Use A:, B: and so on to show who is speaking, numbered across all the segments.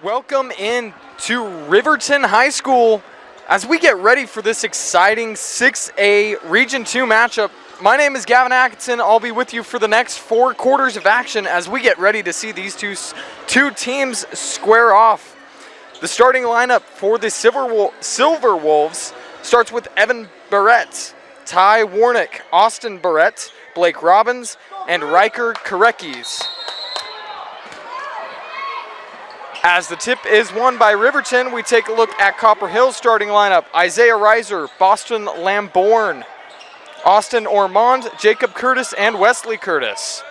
A: Welcome in to Riverton High School as we get ready for this exciting 6A Region 2 matchup. My name is Gavin Atkinson. I'll be with you for the next 4 quarters of action as we get ready to see these two teams square off. The starting lineup for the Silverwolves starts with Evan Barrett, Ty Warnick, Austin Barrett, Blake Robbins, and Riker Karekis. As the tip is won by Riverton, we take a look at Copper Hills starting lineup. Isaiah Reiser, Boston Lambourne, Austin Ormond, Jacob Curtis, and Wesley Curtis.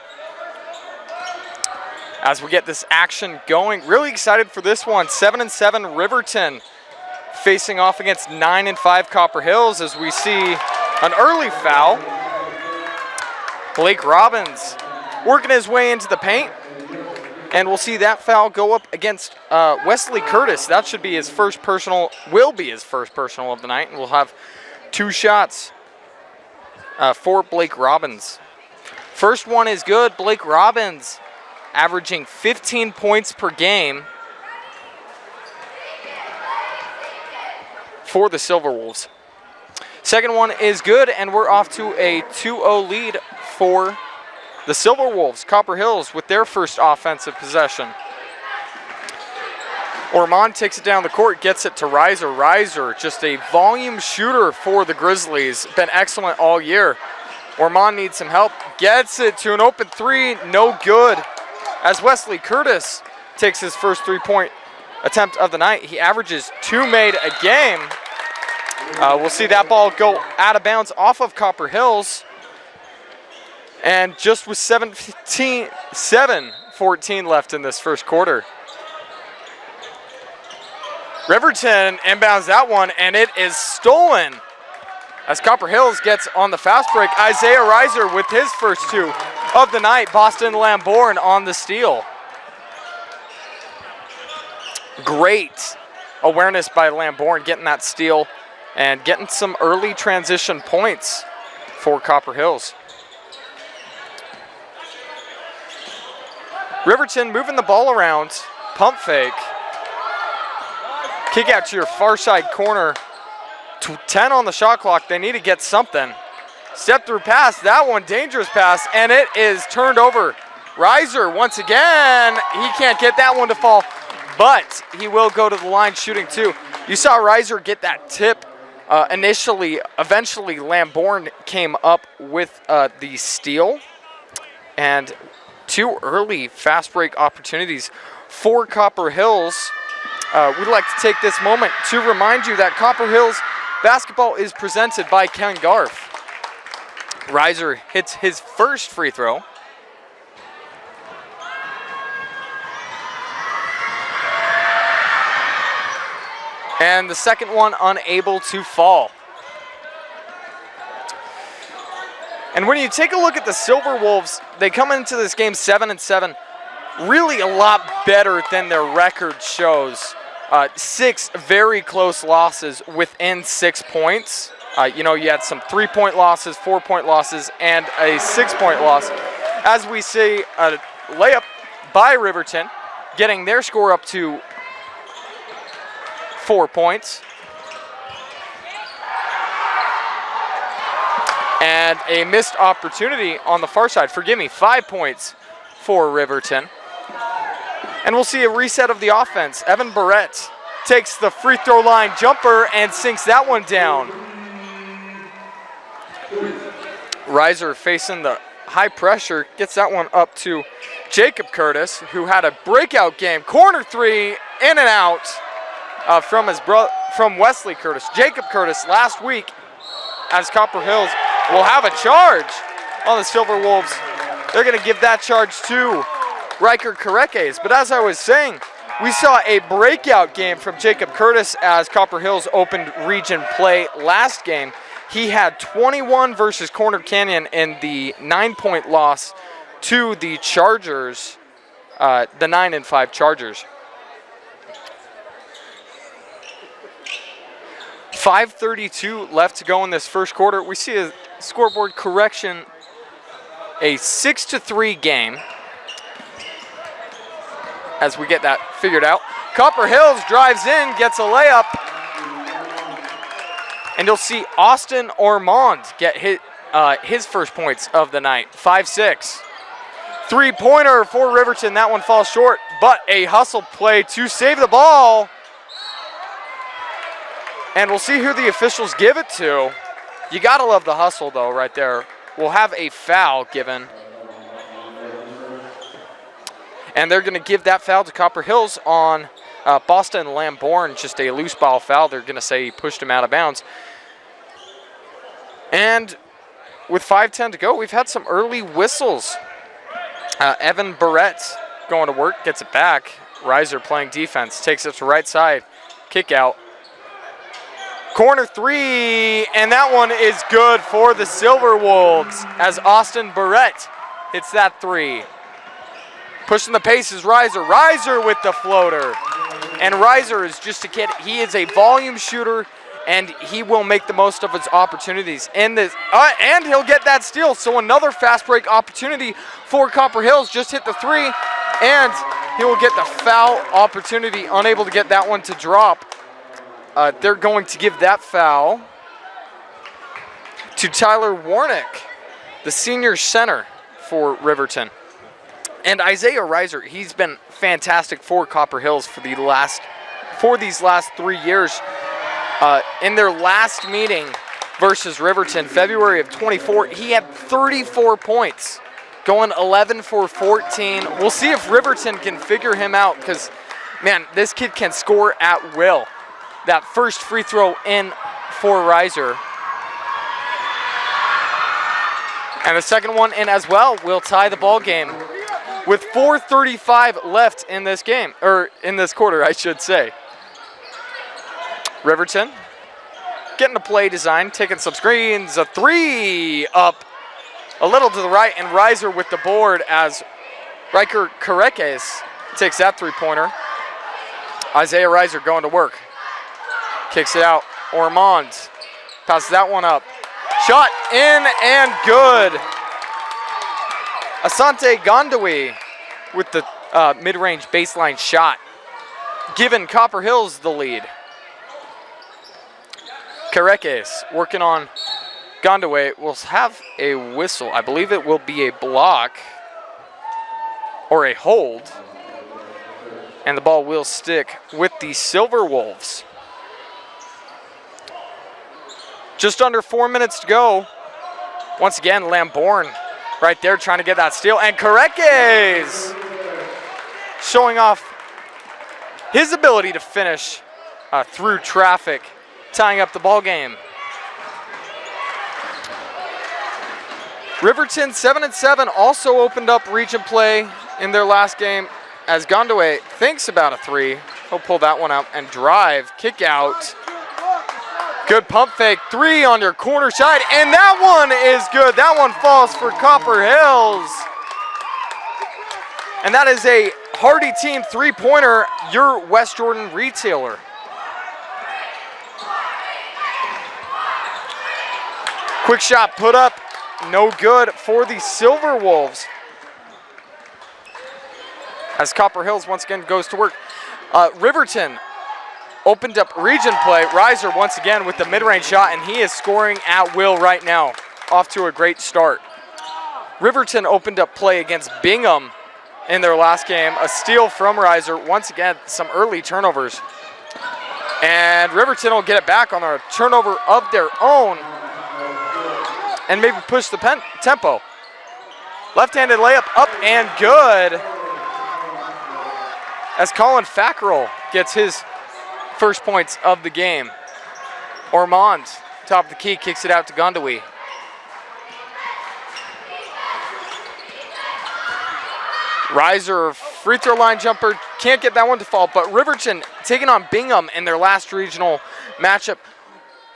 A: As we get this action going, really excited for this one. 7-7 Riverton facing off against 9-5 Copper Hills as we see an early foul. Blake Robbins working his way into the paint. And we'll see that foul go up against Wesley Curtis. That should be his first personal, will be his first personal of the night. And we'll have 2 shots for Blake Robbins. First one is good. Blake Robbins averaging 15 points per game for the Silverwolves. Second one is good, and we're off to a 2-0 lead for the Silverwolves. Copper Hills with their first offensive possession. Ormond takes it down the court, gets it to Reiser. Reiser, just a volume shooter for the Grizzlies. Been excellent all year. Ormond needs some help. Gets it to an open 3, no good. As Wesley Curtis takes his first 3-point attempt of the night. He averages 2 made a game. We'll see that ball go out of bounds off of Copper Hills. And just with 7:14 left in this first quarter. Riverton inbounds that one, and it is stolen. As Copper Hills gets on the fast break, Isaiah Reiser with his first 2 of the night. Boston Lambourne on the steal. Great awareness by Lambourne, getting that steal and getting some early transition points for Copper Hills. Riverton moving the ball around, pump fake. Kick out to your far side corner. 10 on the shot clock, they need to get something. Step through pass, that one dangerous pass, and it is turned over. Reiser once again, he can't get that one to fall, but he will go to the line shooting 2. You saw Reiser get that tip initially, eventually Lambourne came up with the steal, and 2 early fast break opportunities for Copper Hills. We'd like to take this moment to remind you that Copper Hills basketball is presented by Ken Garf. Reiser hits his first free throw. And the second one unable to fall. And when you take a look at the Silverwolves, they come into this game 7-7, really a lot better than their record shows. 6 very close losses within 6 points. You had some 3-point losses, 4-point losses, and a 6-point loss. As we see a layup by Riverton, getting their score up to 4 points. And a missed opportunity on the far side. 5 points for Riverton. And we'll see a reset of the offense. Evan Barrett takes the free throw line jumper and sinks that one down. Reiser facing the high pressure, gets that one up to Jacob Curtis, who had a breakout game. Corner 3, in and out from Wesley Curtis. Jacob Curtis last week, as Copper Hills will have a charge on the Silverwolves. They're going to give that charge to Riker Karekis. But as I was saying, we saw a breakout game from Jacob Curtis as Copper Hills opened region play last game. He had 21 versus Corner Canyon in the 9-point loss to the Chargers, the 9-5 Chargers. 5:32 left to go in this first quarter. We see a scoreboard correction, a 6-3 game. As we get that figured out, Copper Hills drives in, gets a layup. And you'll see Austin Ormond get his first points of the night, 5-6. Three-pointer for Riverton. That one falls short, but a hustle play to save the ball. And we'll see who the officials give it to. You got to love the hustle, though, right there. We'll have a foul given. And they're going to give that foul to Copper Hills on Boston Lambourne, just a loose ball foul. They're going to say he pushed him out of bounds. And with 5:10 to go, we've had some early whistles. Evan Barrett going to work, gets it back. Reiser playing defense, takes it to right side. Kick out. Corner three, and that one is good for the Silverwolves as Austin Barrett hits that three. Pushing the pace is Reiser. Reiser with the floater. And Reiser is just a kid. He is a volume shooter, and he will make the most of his opportunities. And he'll get that steal. So another fast break opportunity for Copper Hills. Just hit the three, and he will get the foul opportunity. Unable to get that one to drop. They're going to give that foul to Tyler Warnick, the senior center for Riverton. And Isaiah Reiser, he's been fantastic for Copper Hills for these last 3 years. In their last meeting versus Riverton, February of 24, he had 34 points, going 11 for 14. We'll see if Riverton can figure him out because, man, this kid can score at will. That first free throw in for Reiser. And the second one in as well will tie the ball game with 4:35 left in this game, or in this quarter, I should say. Riverton getting a play design, taking some screens, a three up a little to the right, and Reiser with the board as Riker Careques takes that three-pointer. Isaiah Reiser going to work. Kicks it out. Ormond passes that one up. Shot in and good. Asante Gondawi with the mid-range baseline shot, giving Copper Hills the lead. Careques working on Gondawi will have a whistle. I believe it will be a block or a hold. And the ball will stick with the Silverwolves. Just under 4 minutes to go. Once again, Lambourne right there trying to get that steal. And Careques showing off his ability to finish through traffic, tying up the ball game. Riverton 7-7 also opened up region play in their last game as Gondawi thinks about a three. He'll pull that one out and drive, kick out. Good pump fake, three on your corner side, and that one is good. That one falls for Copper Hills. And that is a Hardy Team three-pointer, your West Jordan retailer. Quick shot put up, no good for the Silverwolves. As Copper Hills once again goes to work. Riverton opened up region play. Reiser once again with the mid-range shot, and he is scoring at will right now. Off to a great start. Riverton opened up play against Bingham in their last game. A steal from Reiser. Once again, some early turnovers. And Riverton will get it back on a turnover of their own and maybe push the tempo. Left-handed layup up and good. As Colin Fackrell gets his first points of the game. Ormond, top of the key, kicks it out to Gondawi. Reiser, free throw line jumper, can't get that one to fall, but Riverton taking on Bingham in their last regional matchup,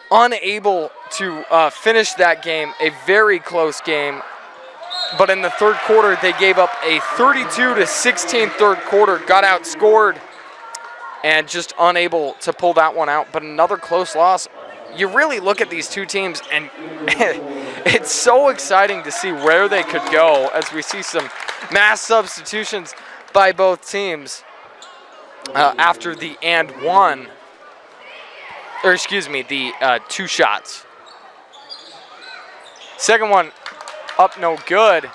A: unable to finish that game, a very close game. But in the third quarter, they gave up a 32-16 third quarter, got outscored, and just unable to pull that one out. But another close loss. You really look at these two teams, and it's so exciting to see where they could go as we see some mass substitutions by both teams. after the and one, or excuse me, the 2 shots. Second one up, no good.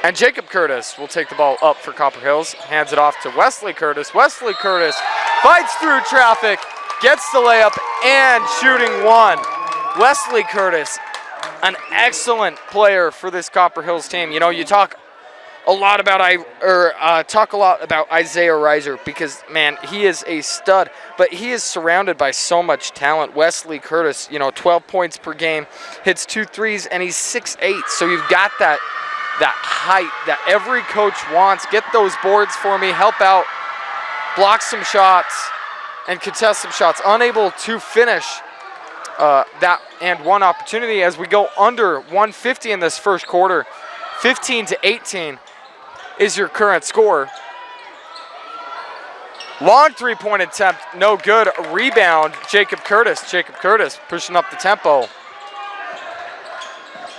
A: And Jacob Curtis will take the ball up for Copper Hills, hands it off to Wesley Curtis. Wesley Curtis fights through traffic, gets the layup, and shooting one. Wesley Curtis, an excellent player for this Copper Hills team. You know, you talk a lot about Isaiah Reiser because, man, he is a stud, but he is surrounded by so much talent. Wesley Curtis, you know, 12 points per game, hits 2 threes, and he's 6'8", so you've got that height that every coach wants. Get those boards for me, help out, block some shots, and contest some shots. Unable to finish that and one opportunity as we go under 150 in this first quarter. 15-18 is your current score. Long 3-point attempt, no good. Rebound, Jacob Curtis. Jacob Curtis pushing up the tempo.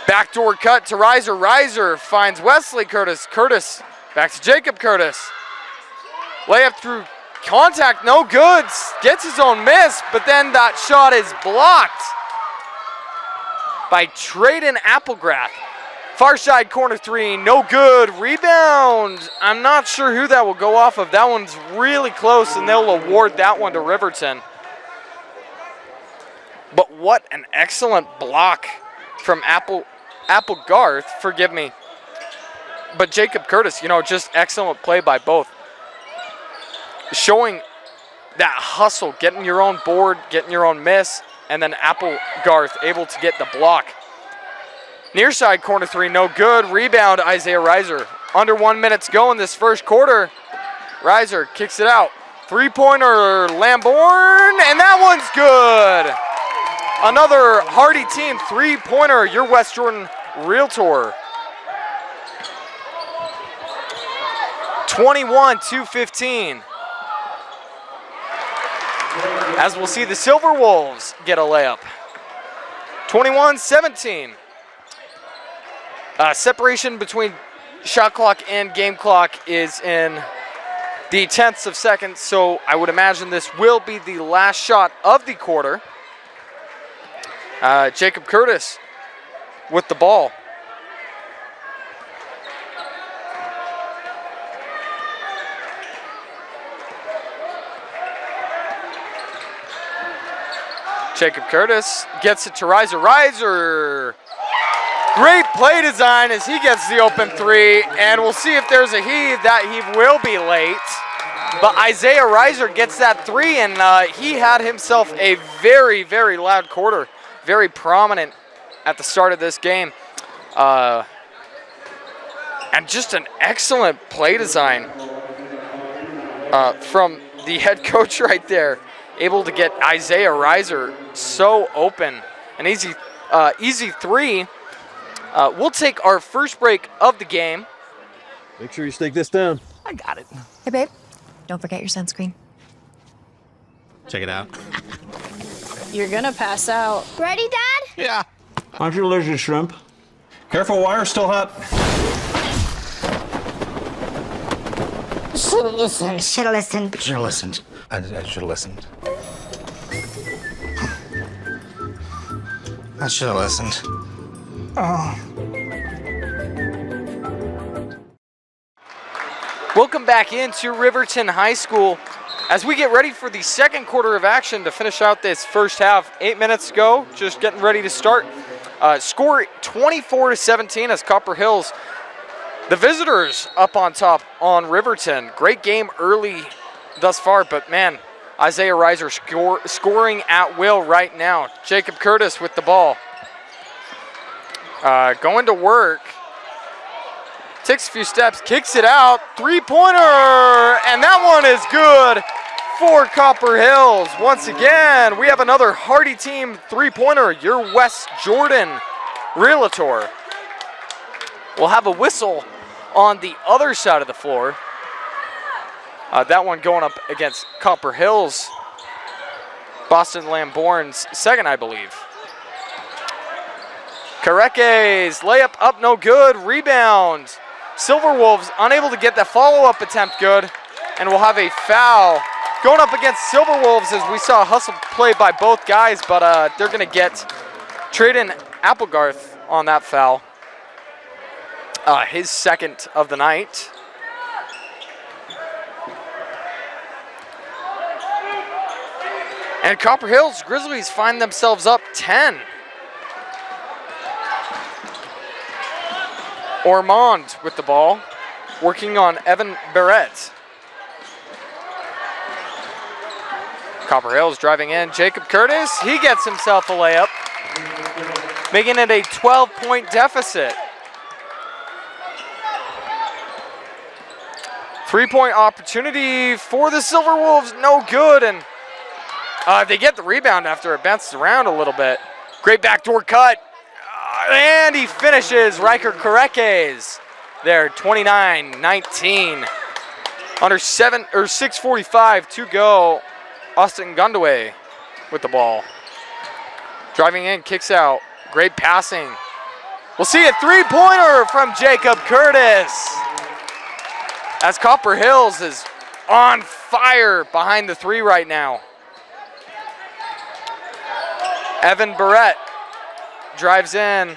A: Backdoor cut to Reiser. Reiser finds Wesley Curtis. Curtis back to Jacob Curtis. Layup through contact, no good. Gets his own miss, but then that shot is blocked by Traden Applegrath. Far side corner 3, no good. Rebound, I'm not sure who that will go off of. That one's really close, and they'll award that one to Riverton. But what an excellent block from Applegarth, forgive me. But Jacob Curtis, you know, just excellent play by both. Showing that hustle, getting your own board, getting your own miss, and then Applegarth able to get the block. Near side corner 3, no good. Rebound, Isaiah Reiser. Under 1 minute to go in this first quarter. Reiser kicks it out. 3-pointer, Lambourne, and that one's good. Another Hardy team 3-pointer, your West Jordan Realtor. 21-15. As we'll see the Silverwolves get a layup. 21-17. Separation between shot clock and game clock is in the tenths of seconds, so I would imagine this will be the last shot of the quarter. Jacob Curtis with the ball. Jacob Curtis gets it to Reiser. Reiser, great play design as he gets the open 3, and we'll see if there's a heave. That heave will be late, but Isaiah Reiser gets that 3, and he had himself a very, very loud quarter, very prominent at the start of this game. And just an excellent play design from the head coach right there. Able to get Isaiah Reiser so open. An easy 3. We'll take our first break of the game.
B: Make sure you stick this down.
C: I got it.
D: Hey, babe. Don't forget your sunscreen.
C: Check it out.
E: You're gonna pass out.
F: Ready, Dad?
C: Yeah.
B: Aren't you allergic to shrimp? Careful, wire's still hot.
F: Should've listened.
C: Should've listened. I should've listened. I should've listened. Oh.
A: Welcome back into Riverton High School as we get ready for the second quarter of action to finish out this first half. 8 minutes to go, just getting ready to start. Score 24-17 as Copper Hills, the visitors, up on top on Riverton. Great game early thus far, but man, Isaiah Reiser scoring at will right now. Jacob Curtis with the ball. Going to work. Takes a few steps, kicks it out. 3-pointer, and that one is good for Copper Hills. Once again, we have another Hardy team 3-pointer, your West Jordan Realtor. We'll have a whistle on the other side of the floor. That one going up against Copper Hills. Boston Lambourne's second, I believe. Careques, layup up, no good. Rebound. Silverwolves unable to get the follow-up attempt good, and we'll have a foul going up against Silverwolves as we saw a hustle play by both guys, but they're going to get Traden Applegarth on that foul. His second of the night. And Copper Hills Grizzlies find themselves up 10. Ormond with the ball, working on Evan Barrett. Copper Hills driving in. Jacob Curtis, he gets himself a layup, making it a 12-point deficit. 3-point opportunity for the Silverwolves, no good, and they get the rebound after it bounces around a little bit. Great backdoor cut. And he finishes Riker Korekes there, 29-19. Under 6:45 to go. Austin Gundaway with the ball. Driving in, kicks out. Great passing. We'll see a three-pointer from Jacob Curtis. As Copper Hills is on fire behind the three right now. Evan Barrett drives in.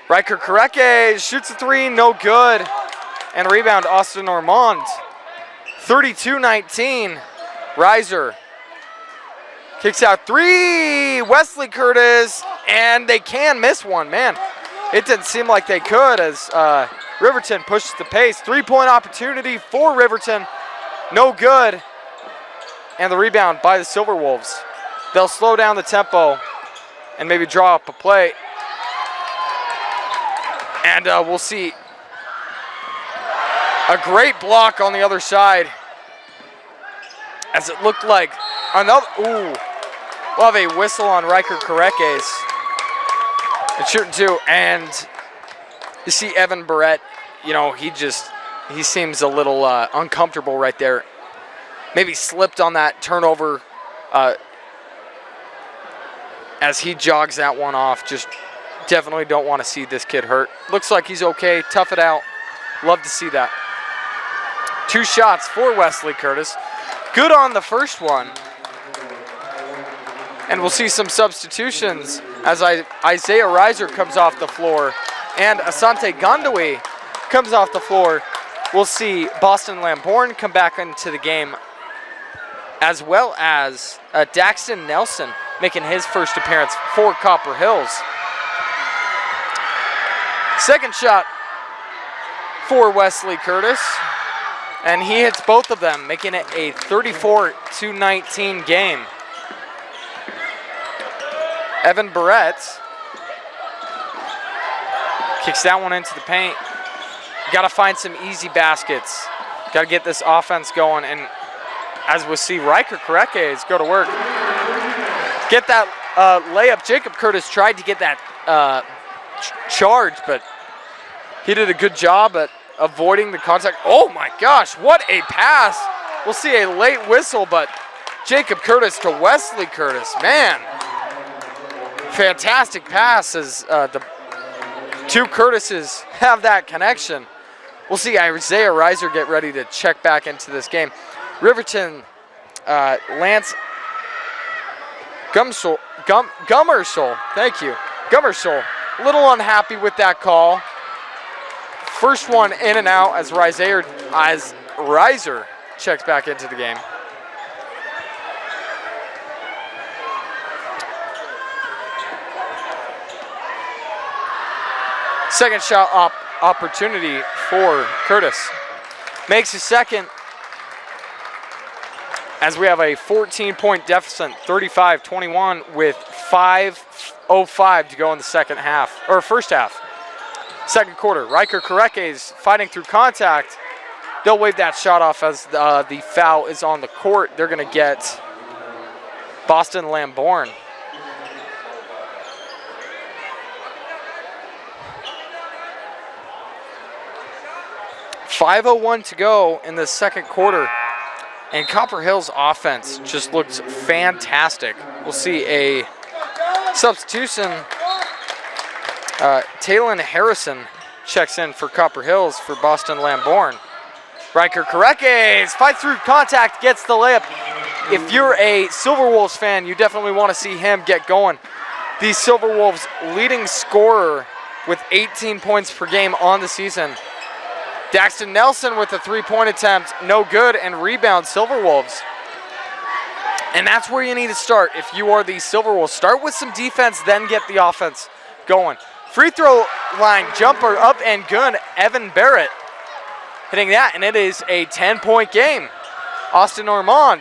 A: Riker Korekes shoots a three, no good. And rebound, Austin Ormond. 32-19. Riser kicks out three. Wesley Curtis, and they can miss one. Man, it didn't seem like they could as Riverton pushes the pace. 3-point opportunity for Riverton, no good. And the rebound by the Silverwolves. They'll slow down the tempo and maybe draw up a play. And we'll see a great block on the other side as it looked like another, we'll have a whistle on Riker Korekes. And shooting two, and you see Evan Barrett, you know, he seems a little uncomfortable right there. Maybe slipped on that turnover as he jogs that one off. Just definitely don't want to see this kid hurt. Looks like he's okay. Tough it out. Love to see that. 2 shots for Wesley Curtis. Good on the first one. And we'll see some substitutions as Isaiah Riser comes off the floor and Asante Gundaway comes off the floor. We'll see Boston Lamborn come back into the game, as well as Daxton Nelson making his first appearance for Copper Hills. Second shot for Wesley Curtis, and he hits both of them, making it a 34-19 game. Evan Barrett kicks that one into the paint. Got to find some easy baskets. Got to get this offense going, and as we'll see, Riker Korekes go to work. Get that layup. Jacob Curtis tried to get that charge, but he did a good job at avoiding the contact. Oh my gosh, what a pass. We'll see a late whistle, but Jacob Curtis to Wesley Curtis. Man, fantastic pass as the two Curtises have that connection. We'll see Isaiah Riser get ready to check back into this game. Riverton, Lance Gummersole, thank you. Gummersole, a little unhappy with that call. First one in and out as Riser checks back into the game. Second shot opportunity for Curtis. Makes his second as we have a 14-point deficit, 35-21 with 5:05 to go in the second half, or first half. Second quarter, Riker Korekes fighting through contact. They'll wave that shot off as the foul is on the court. They're going to get Boston Lamborn. .501 to go in the second quarter. And Copper Hills offense just looks fantastic. We'll see a substitution. Talon Harrison checks in for Copper Hills for Boston Lamborn. Riker Karekes fights through contact, gets the layup. If you're a Silverwolves fan, you definitely want to see him get going. The Silverwolves leading scorer with 18 points per game on the season. Daxton Nelson with a three-point attempt, no good, and rebound Silverwolves. And that's where you need to start if you are the Silverwolves. Start with some defense, then get the offense going. Free throw line jumper up and good. Evan Barrett hitting that, and it is a 10-point game. Austin Ormond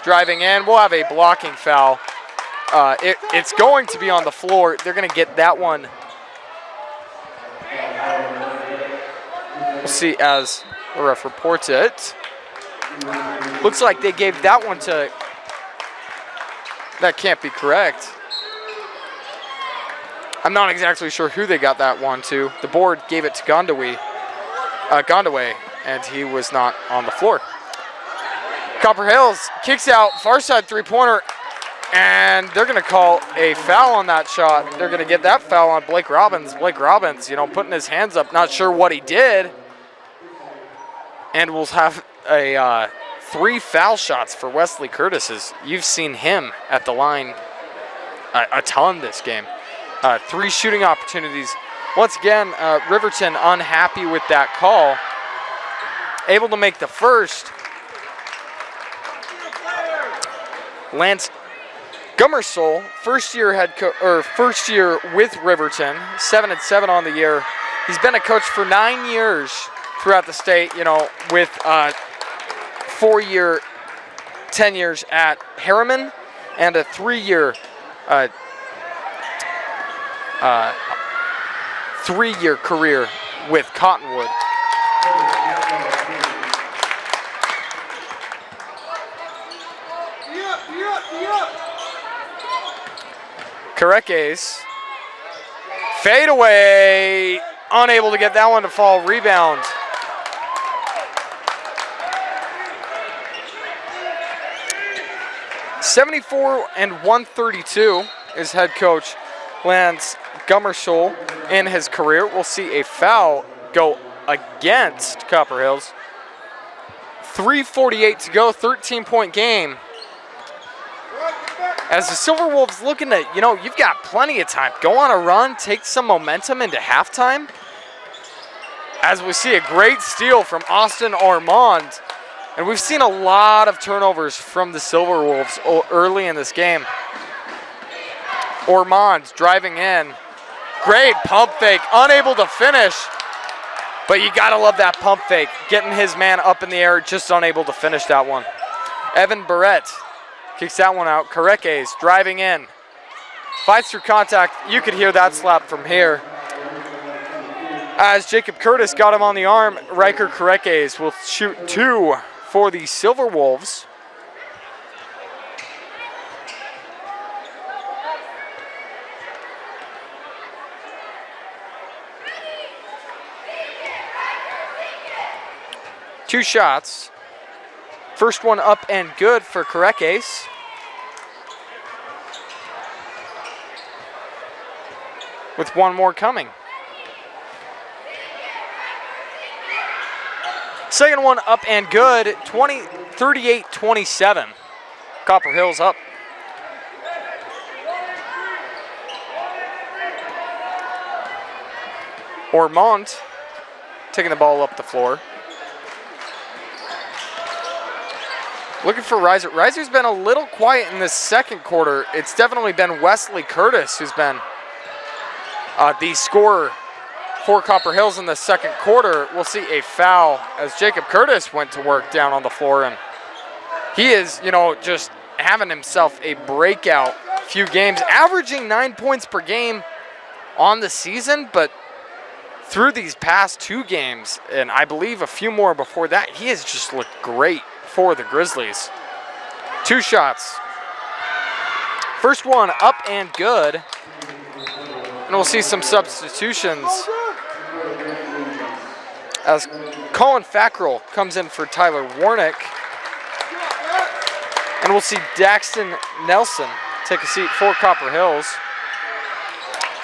A: driving in. We'll have a blocking foul. It's going to be on the floor. They're going to get that one. We'll see as the ref reports it. Looks like they gave that one to... That can't be correct. I'm not exactly sure who they got that one to. The board gave it to Gondaway, and he was not on the floor. Copper Hills kicks out far side three-pointer, and they're going to call a foul on that shot. They're going to get that foul on Blake Robbins. Blake Robbins, putting his hands up, not sure what he did. And we'll have a 3 foul shots for Wesley Curtis. You've seen him at the line a ton this game. 3 shooting opportunities. Once again, Riverton unhappy with that call. Able to make the first. Lance Gummersole, first year with Riverton, 7-7 on the year. He's been a coach for 9 years throughout the state, with 4-year tenures at Harriman and a 3-year career with Cottonwood. Karekes, fade away, unable to get that one to fall, rebound. (74-132) is head coach Lance Gummersole in his career. We'll see a foul go against Copper Hills. 3:48 to go, 13-point game. As the Silverwolves looking to, you've got plenty of time. Go on a run, take some momentum into halftime. As we see a great steal from Austin Ormond. And we've seen a lot of turnovers from the Silverwolves early in this game. Ormond driving in. Great pump fake, unable to finish. But you gotta love that pump fake. Getting his man up in the air, just unable to finish that one. Evan Barrett kicks that one out. Karekes driving in. Fights through contact. You could hear that slap from here. As Jacob Curtis got him on the arm, Riker Karekes will shoot 2 for the Silverwolves. Two shots. First one up and good for Karekes. With one more coming. Second one up and good, 38-27. Copper Hills up. Ormond taking the ball up the floor. Looking for Reiser. Reiser's been a little quiet in this second quarter. It's definitely been Wesley Curtis who's been the scorer for Copper Hills in the second quarter. We'll see a foul as Jacob Curtis went to work down on the floor, and he is, just having himself a breakout few games, averaging 9 points per game on the season, but through these past 2 games, and I believe a few more before that, he has just looked great for the Grizzlies. 2 shots. First one up and good. And we'll see some substitutions as Colin Fackrell comes in for Tyler Warnick. And we'll see Daxton Nelson take a seat for Copper Hills.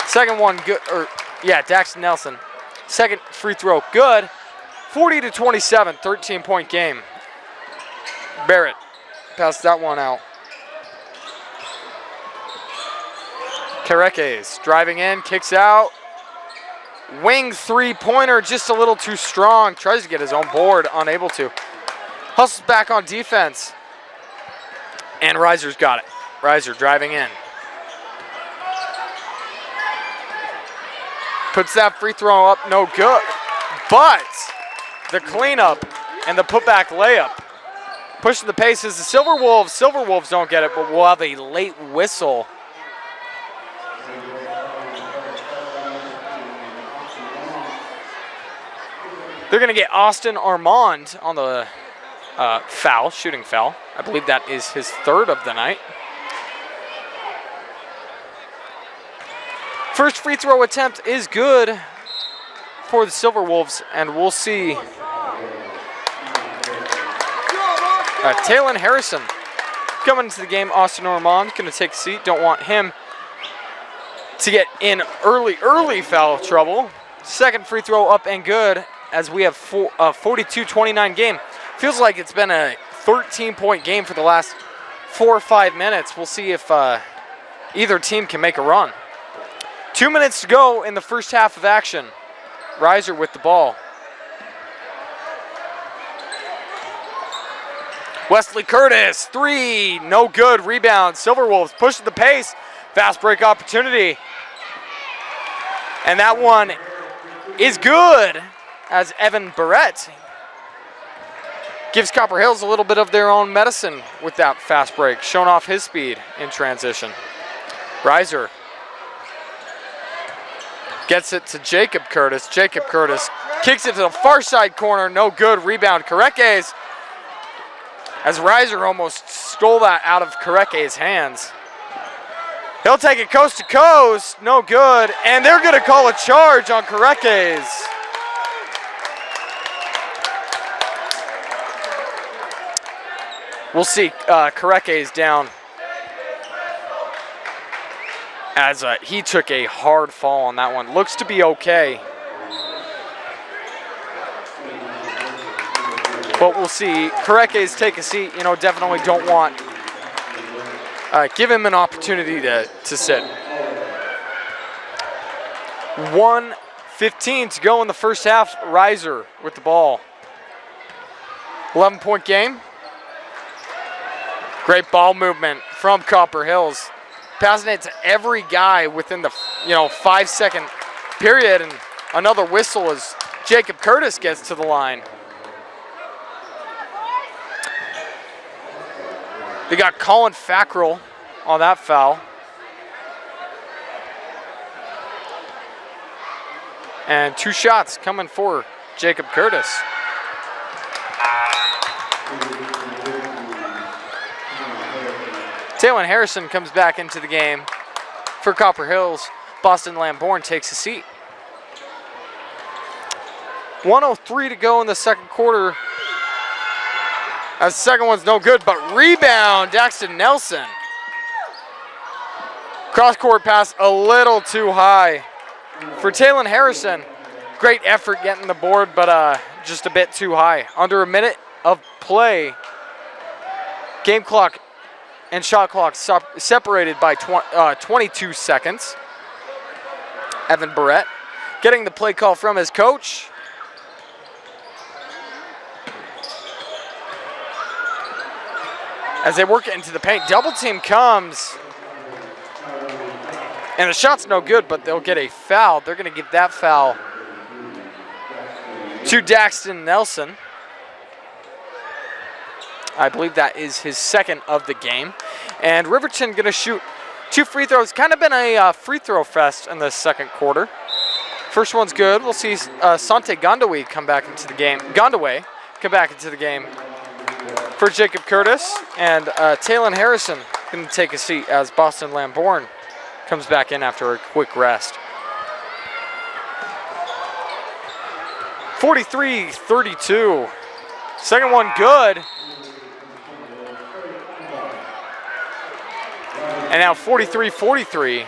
A: Second one good, Daxton Nelson. Second free throw, good. 40-27, 13-point game. Barrett passed that one out. Careques driving in, kicks out. Wing three-pointer, just a little too strong. Tries to get his own board, unable to. Hustles back on defense. And Reiser's got it. Reiser driving in. Puts that free throw up, no good. But the cleanup and the putback layup. Pushing the paces, the Silverwolves. Silverwolves don't get it, but we'll have a late whistle. They're going to get Austin Armand on the foul, shooting foul. I believe that is his third of the night. First free throw attempt is good for the Silverwolves, and we'll see. Taylon Harrison coming into the game. Austin Armand going to take a seat. Don't want him to get in early foul trouble. Second free throw up and good as we have a 42-29 game. Feels like it's been a 13-point game for the last 4 or 5 minutes. We'll see if either team can make a run. 2 minutes to go in the first half of action. Reiser with the ball. Wesley Curtis, three, no good, rebound. Silverwolves pushing the pace. Fast break opportunity. And that one is good as Evan Barrett gives Copper Hills a little bit of their own medicine with that fast break, showing off his speed in transition. Reiser gets it to Jacob Curtis. Jacob Curtis kicks it to the far side corner, no good, rebound. Careques, as Reiser almost stole that out of Careques' hands. He'll take it coast to coast, no good, and they're gonna call a charge on Careques. We'll see Careques down as he took a hard fall on that one. Looks to be okay. But we'll see. Careques take a seat. You know, definitely don't want. Give him an opportunity to sit. 1:15 to go in the first half. Reiser with the ball. 11-point game. Great ball movement from Copper Hills. Passing it to every guy within the 5-second period, and another whistle as Jacob Curtis gets to the line. They got Colin Fackrell on that foul. And 2 shots coming for Jacob Curtis. Taylon Harrison comes back into the game for Copper Hills. Boston Lamborn takes a seat. 1:03 to go in the second quarter. As the second one's no good, but rebound, Daxton Nelson. Cross-court pass a little too high for Taylon Harrison. Great effort getting the board, but just a bit too high. Under a minute of play. Game clock and shot clock separated by 22 seconds. Evan Barrett getting the play call from his coach. As they work it into the paint, double team comes. And the shot's no good, but they'll get a foul. They're going to give that foul to Daxton Nelson. I believe that is his second of the game. And Riverton going to shoot 2 free throws. Kind of been a free throw fest in the second quarter. First one's good. We'll see Sante Gondaway come back into the game. Gondaway come back into the game for Jacob Curtis. And Taylon Harrison going to take a seat as Boston Lamborn comes back in after a quick rest. 43-32. Second one good. And now 43-43.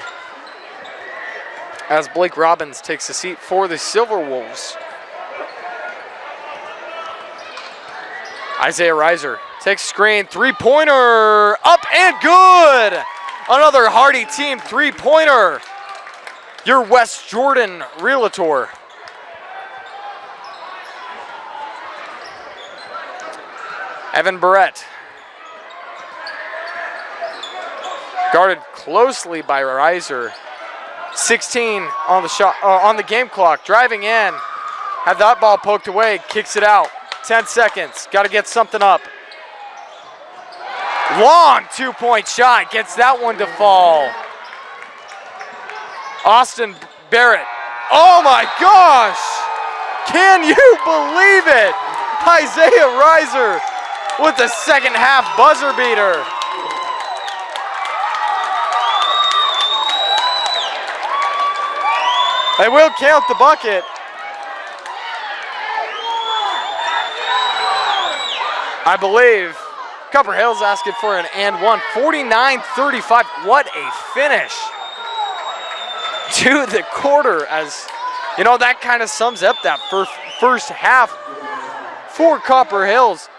A: as Blake Robbins takes a seat for the Silverwolves. Isaiah Reiser takes screen, three-pointer, up and good! Another Hardy team three-pointer. Your West Jordan Realtor. Evan Barrett. Guarded closely by Reiser. 16 on the shot on the game clock. Driving in. Had that ball poked away. Kicks it out. 10 seconds. Got to get something up. Long two-point shot. Gets that one to fall. Austin Barrett. Oh my gosh! Can you believe it? Isaiah Reiser with the second half buzzer beater. They will count the bucket. I believe Copper Hills asking for an and one. 49-35. What a finish to the quarter. As you know, that kind of sums up that first half for Copper Hills.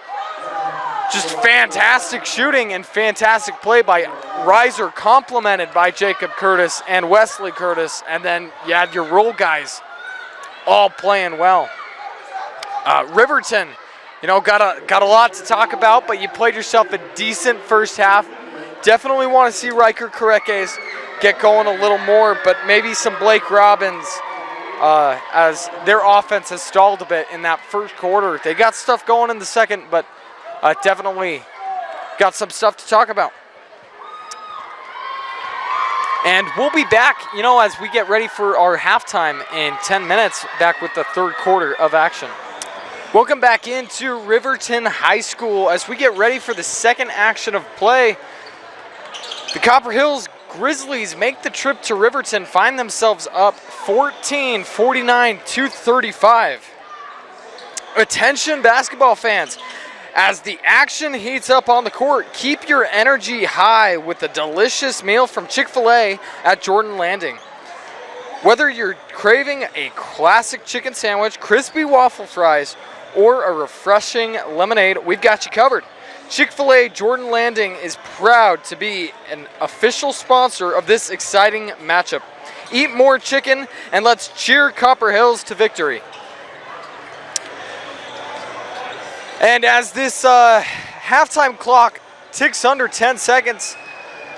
A: Just fantastic shooting and fantastic play by Reiser, complemented by Jacob Curtis and Wesley Curtis. And then you had your role guys all playing well. Riverton, you know, got a lot to talk about, but you played yourself a decent first half. Definitely want to see Riker Korekes get going a little more, but maybe some Blake Robbins as their offense has stalled a bit in that first quarter. They got stuff going in the second, but definitely got some stuff to talk about. And we'll be back, you know, as we get ready for our halftime in 10 minutes, back with the third quarter of action. Welcome back into Riverton High School as we get ready for the second action of play. The Copper Hills Grizzlies make the trip to Riverton, find themselves up 14, 49-35. Attention basketball fans. As the action heats up on the court, keep your energy high with a delicious meal from Chick-fil-A at Jordan Landing. Whether you're craving a classic chicken sandwich, crispy waffle fries, or a refreshing lemonade, we've got you covered. Chick-fil-A Jordan Landing is proud to be an official sponsor of this exciting matchup. Eat more chicken and let's cheer Copper Hills to victory. And as this halftime clock ticks under 10 seconds,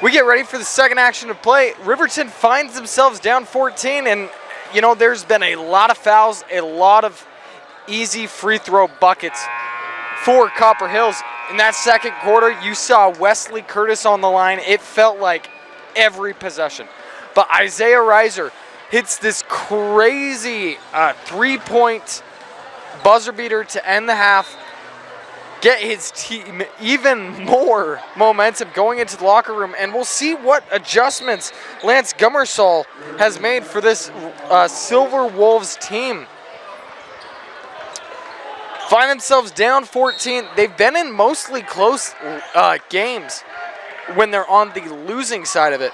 A: we get ready for the second action of play. Riverton finds themselves down 14, and, you know, there's been a lot of fouls, a lot of easy free throw buckets for Copper Hills. In that second quarter, you saw Wesley Curtis on the line. It felt like every possession. But Isaiah Reiser hits this crazy three-point buzzer beater to end the half. Get his team even more momentum going into the locker room, and we'll see what adjustments Lance Gummersall has made for this Silverwolves team. Find themselves down 14. They've been in mostly close games when they're on the losing side of it.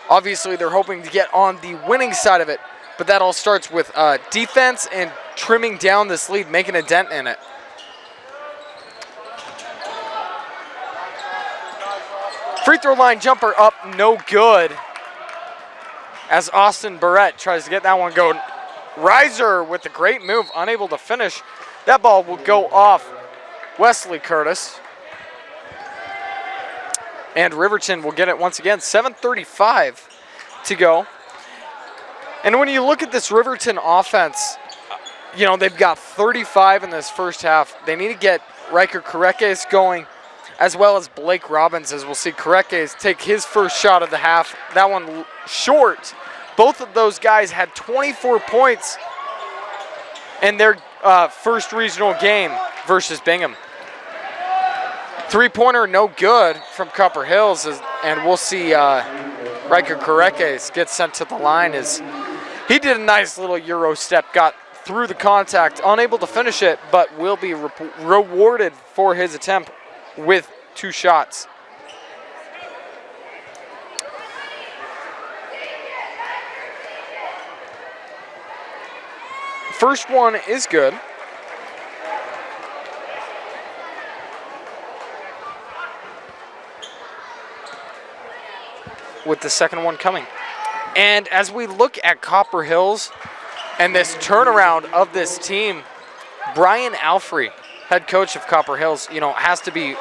A: Obviously, they're hoping to get on the winning side of it, but that all starts with defense and trimming down this lead, making a dent in it. Free throw line jumper up, no good. As Austin Barrett tries to get that one going. Reiser with a great move, unable to finish. That ball will go off Wesley Curtis. And Riverton will get it once again. 7:35 to go. And when you look at this Riverton offense, you know, they've got 35 in this first half. They need to get Riker Korekes going, as well as Blake Robbins, as we'll see Korekes take his first shot of the half. That one short. Both of those guys had 24 points in their first regional game versus Bingham. Three-pointer no good from Copper Hills, and we'll see Riker Korekes get sent to the line as he did a nice little Euro step, got through the contact, unable to finish it, but will be rewarded for his attempt with 2 shots. First one is good. With the second one coming. And as we look at Copper Hills and this turnaround of this team, Brian Alfrey, head coach of Copper Hills, has to be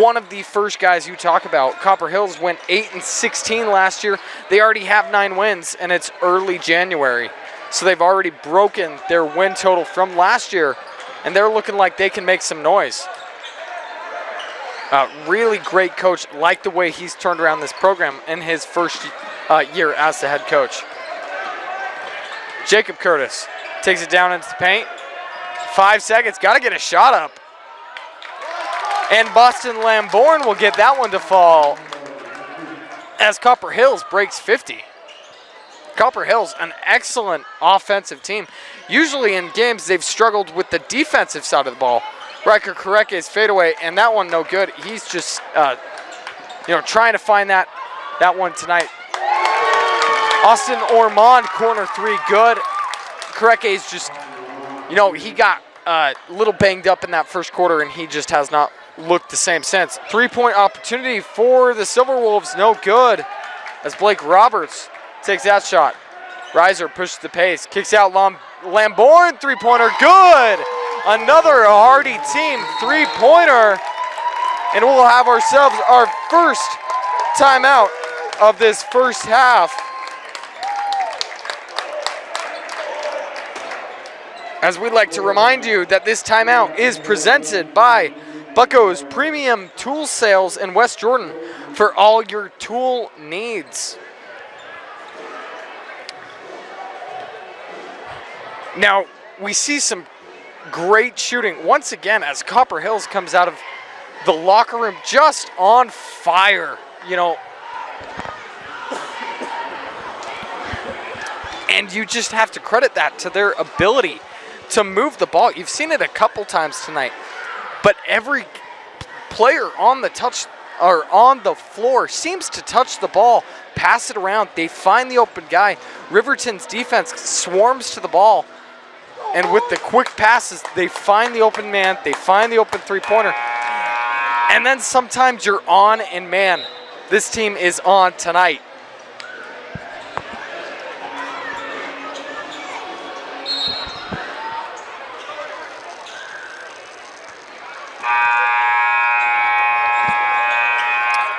A: one of the first guys you talk about. Copper Hills went 8-16 last year. They already have 9 wins, and it's early January. So they've already broken their win total from last year, and they're looking like they can make some noise. Really great coach. Like the way he's turned around this program in his first year as the head coach. Jacob Curtis takes it down into the paint. 5 seconds, got to get a shot up. And Boston Lambourne will get that one to fall as Copper Hills breaks 50. Copper Hills, an excellent offensive team. Usually in games, they've struggled with the defensive side of the ball. Riker Koreke's fadeaway, and that one no good. He's just, trying to find that one tonight. Austin Ormond, corner 3, good. Koreke's just, he got a little banged up in that first quarter, and he just has not looked the same since. 3-point opportunity for the Silverwolves, no good, as Blake Roberts takes that shot. Reiser pushes the pace, kicks out Lambourne, 3-pointer, good! Another Hardy team 3-pointer, and we'll have ourselves our first timeout of this first half. As we'd like to remind you that this timeout is presented by Bucko's Premium Tool Sales in West Jordan for all your tool needs. Now, we see some great shooting once again as Copper Hills comes out of the locker room just on fire, And you just have to credit that to their ability to move the ball. You've seen it a couple times tonight, but every player on the floor seems to touch the ball, pass it around. They find the open guy. Riverton's defense swarms to the ball, and with the quick passes, they find the open man. They find the open 3-pointer, and then sometimes you're on, and man, this team is on tonight.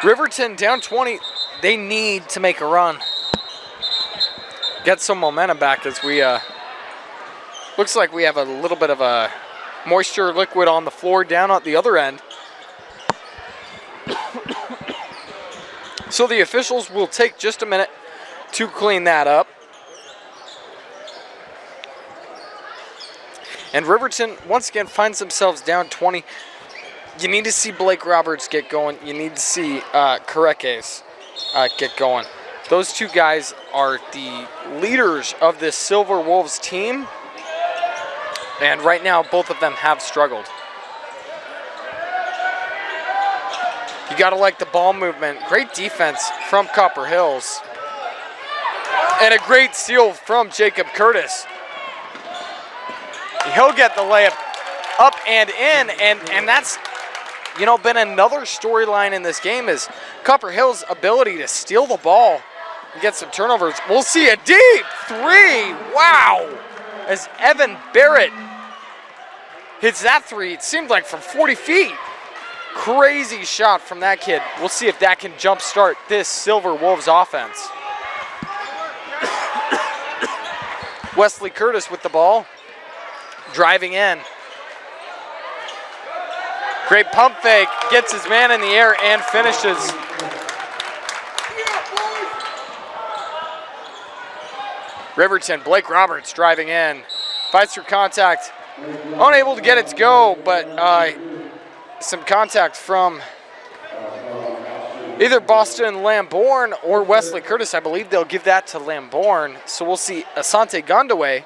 A: Riverton down 20. They need to make a run. Get some momentum back as we looks like we have a little bit of a moisture liquid on the floor down at the other end. So the officials will take just a minute to clean that up. And Riverton once again finds themselves down 20. You need to see Blake Roberts get going. You need to see Koreke's get going. Those two guys are the leaders of this Silverwolves team. And right now, both of them have struggled. You got to like the ball movement. Great defense from Copper Hills. And a great steal from Jacob Curtis. He'll get the layup up and in, and that's been another storyline in this game is Copper Hills' ability to steal the ball and get some turnovers. We'll see a deep 3. Wow! As Evan Barrett hits that 3, it seemed like from 40 feet. Crazy shot from that kid. We'll see if that can jumpstart this Silverwolves offense. Wesley Curtis with the ball, driving in. Great pump fake, gets his man in the air and finishes. Riverton, Blake Roberts driving in, fights through contact, unable to get it to go, but some contact from either Boston Lambourne or Wesley Curtis. I believe they'll give that to Lambourne, so we'll see Asante Gondaway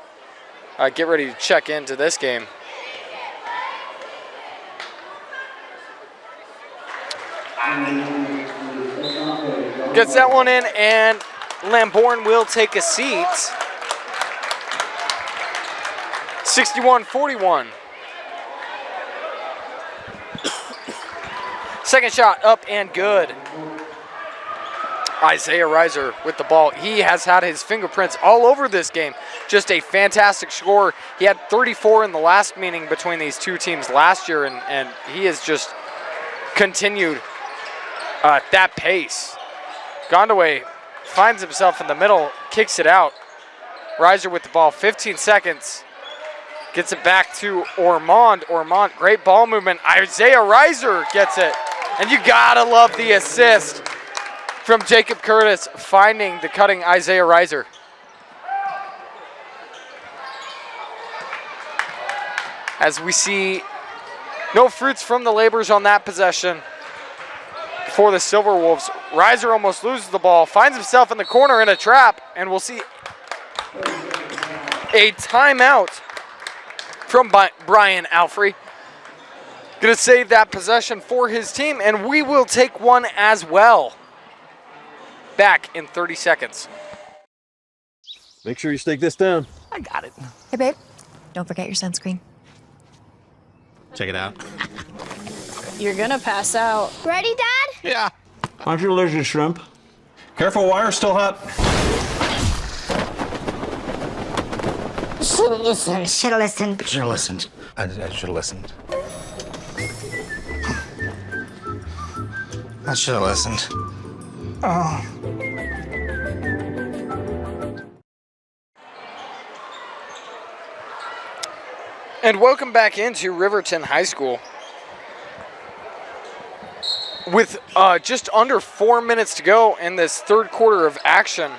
A: get ready to check into this game. Gets that one in, and Lambourne will take a seat. 61-41. Second shot up and good. Isaiah Reiser with the ball. He has had his fingerprints all over this game. Just a fantastic score. He had 34 in the last meeting between these two teams last year, and he has just continued at that pace. Gondaway finds himself in the middle, kicks it out. Reiser with the ball, 15 seconds. Gets it back to Ormond. Ormond, great ball movement. Isaiah Reiser gets it. And you gotta love the assist from Jacob Curtis, finding the cutting Isaiah Reiser. As we see no fruits from the labors on that possession for the Silverwolves. Reiser almost loses the ball, finds himself in the corner in a trap, and we'll see a timeout from Brian Alfrey. Gonna save that possession for his team, and we will take one as well. Back in 30 seconds.
F: Make sure you stick this down.
C: I got it.
D: Hey, babe. Don't forget your sunscreen.
C: Check it out.
E: You're gonna pass out.
G: Ready, Dad?
C: Yeah.
B: Aren't you allergic to shrimp? Careful, wire's still hot.
G: Should've listened. Should've listened.
C: Should have listened. I should have listened. I should have listened.
A: And welcome back into Riverton High School. With just under 4 minutes to go in this third quarter of action,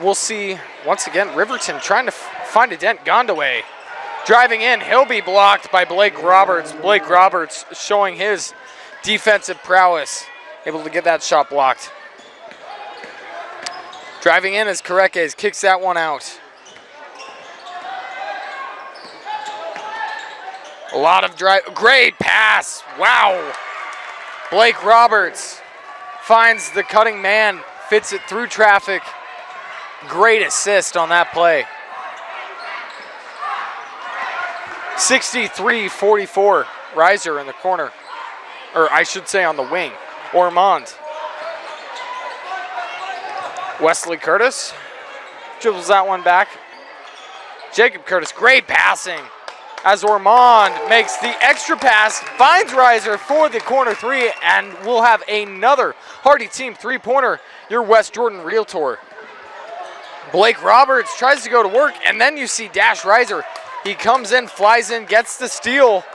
A: we'll see, once again, Riverton trying to find a dent. Gondaway driving in. He'll be blocked by Blake Roberts. Blake Roberts showing his defensive prowess, able to get that shot blocked. Driving in is Correques, kicks that one out. A lot of drive, great pass, wow. Blake Roberts finds the cutting man, fits it through traffic. Great assist on that play. 63-44, Reiser in the corner. Or I should say on the wing, Ormond. Wesley Curtis dribbles that one back. Jacob Curtis, great passing. As Ormond makes the extra pass, finds Reiser for the corner three, and we'll have another Hardy Team three-pointer, your West Jordan Realtor. Blake Roberts tries to go to work, and then you see Dash Reiser. He comes in, flies in, gets the steal.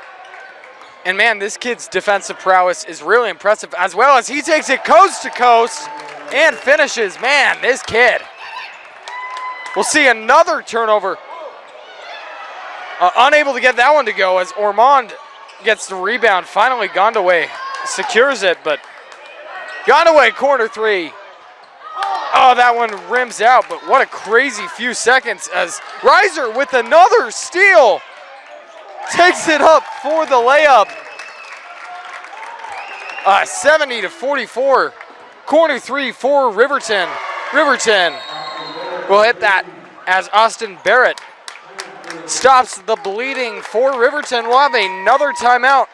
A: And man, this kid's defensive prowess is really impressive, as well as he takes it coast to coast and finishes. Man, this kid. We'll see another turnover. Unable to get that one to go as Ormond gets the rebound. Finally, Gondaway secures it, but Gondaway corner three. Oh, that one rims out, but what a crazy few seconds as Reiser with another steal takes it up for the layup. 70-44, corner three for Riverton. Riverton will hit that as Austin Barrett stops the bleeding for Riverton. We'll have another timeout.